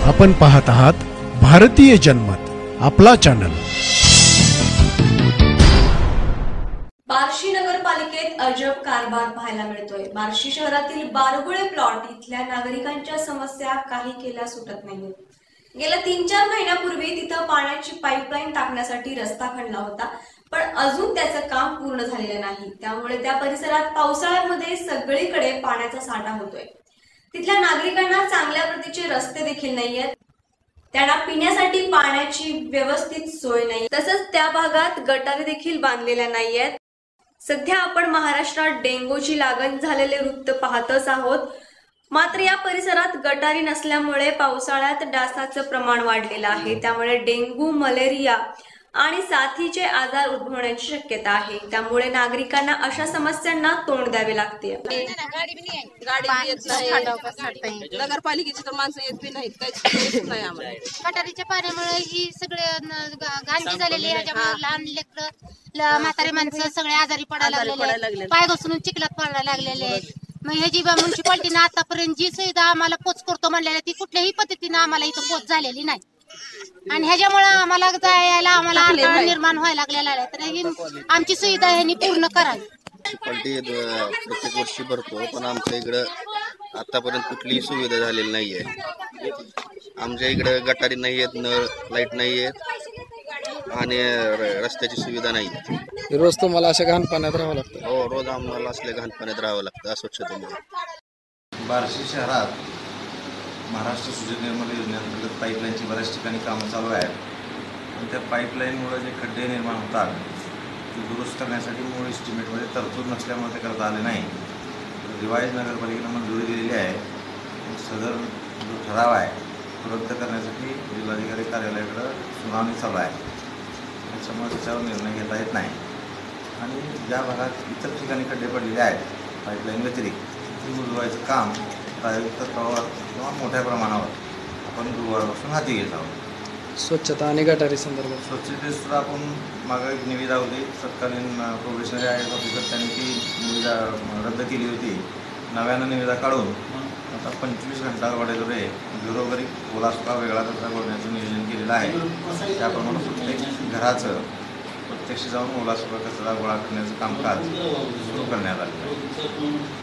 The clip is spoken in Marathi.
आपण पाहत आहात भारतीय जनमत, आपला चॅनल। बार्शी नगरपालिकेत अजब कारभार पाहायला मिळतोय। बार्शी शहरातील बारगुळे प्लॉट इथल्या नागरिकांच्या समस्या काही केल्या सुटत नाहीयेत। गेल्या 3-4 महिन्यापूर्वी तिथं पाण्याची पाईपलाईन टाकण्यासाठी रस्ता खणला होता, पण अजून त्याचं काम पूर्ण झालेलं नाही। त्यामुळे त्या परिसरात पावसाळ्यामध्ये सगळीकडे पाण्याचा साठा होतोय। तिथल्या नागरिकांना चांगल्या प्रतीचे रस्ते देखील नाहीयेत, त्यांना पिण्यासाठी पाण्याची व्यवस्थित सोय नाही, तसंच त्या भागात गटारे देखील बांधलेल्या नाहीयेत। सध्या आपण महाराष्ट्रात डेंग्यूची लागण झालेले वृत्त पाहतच आहोत, मात्र या परिसरात गटारी नसल्यामुळे पावसाळ्यात डासाचं प्रमाण वाढलेलं आहे। त्यामुळे डेंग्यू, मलेरिया आणि साथीचे आजार उद्भवण्याची शक्यता आहे। त्यामुळे नागरिकांना अशा समस्यांना तोंड द्यावे लागते। नगरपालिकेची तर माणसं येत बी नाहीत, काहीच नाही आम्हाला। गटारीच्या पाण्यामुळे ही सगळे घाणगी झालेली आहे, त्यामुळे लहान लेकरं, म्हातारी माणसं सगळे आजारी पडायला लागलेले, पाय घसरून चिखलात पडायला लागलेले। मग ह्याची म्युन्सिपाल्टीने आतापर्यंत जी सुविधा आम्हाला पोच करतो म्हणलेल्या ती कुठल्याही पद्धतीने आम्हाला इथं पोच झालेली नाही, आणि ह्याच्यामुळे आम्हाला जायला अडथळा निर्माण व्हायला लागलेला आहे। तर ही आमची सुविधा ह्यांनी पूर्ण करावी। म्युन्सिपाल्टी प्रत्येक वर्षी भरतो, पण आमच्या इकडं आतापर्यंत कुठलीही सुविधा झालेली नाहीये। आमच्या इकडे गटारी नाही आहेत, नळ लाईट नाही आहेत आणि रस्त्याची सुविधा नाही। रोज तुम्हाला अशा घाण पाण्यात राहावं लागतं? हो, रोज आम्हाला असल्या घाण पाण्यात राहावं लागतं अस्वच्छतेमुळे। बार्शी शहरात महाराष्ट्र सुजल निर्मल योजनेअंतर्गत पाईपलाईनची बऱ्याच ठिकाणी कामं चालू आहेत, पण त्या पाईपलाईनमुळे जे खड्डे निर्माण होतात ते दुरुस्त करण्यासाठी मूळ एस्टिमेटमध्ये तरतूद नसल्यामुळे ते करता आले नाही। रिवाईज नगरपालिकेनं मंजुरी दिलेली आहे, सदर जो ठराव आहे तो रद्द करण्यासाठी जिल्हाधिकारी कार्यालयाकडं सुनावणी चालू आहे। त्याच्यामुळे त्याच्यावर निर्णय घेता येत नाही, आणि ज्या भागात इतर ठिकाणी खड्डे पडलेले आहेत पाईपलाईन व्यतिरिक्त ती बुजवायचं काम प्रायोगिक तत्त्वावर किंवा मोठ्या प्रमाणावर आपण गुरुवारपासून हाती घेत आहोत। स्वच्छता आणि गटारी संदर्भात स्वच्छतेसुद्धा आपण मागे एक निविदा होती, तत्कालीन प्रोबेशनरी आय ऑफिसर त्यांनी ती निविदा रद्द केली होती। नव्यानं निविदा काढून आता 25 घंटागाड्याद्वारे घरोघरी ओला सुका वेगळा कचरा गोळण्याचं नियोजन केलेलं आहे। त्याप्रमाणे प्रत्येक घराचं प्रत्यक्ष जाऊन ओला सुका कचरा गोळा करण्याचं कामकाज सुरू करण्यात आलं आहे।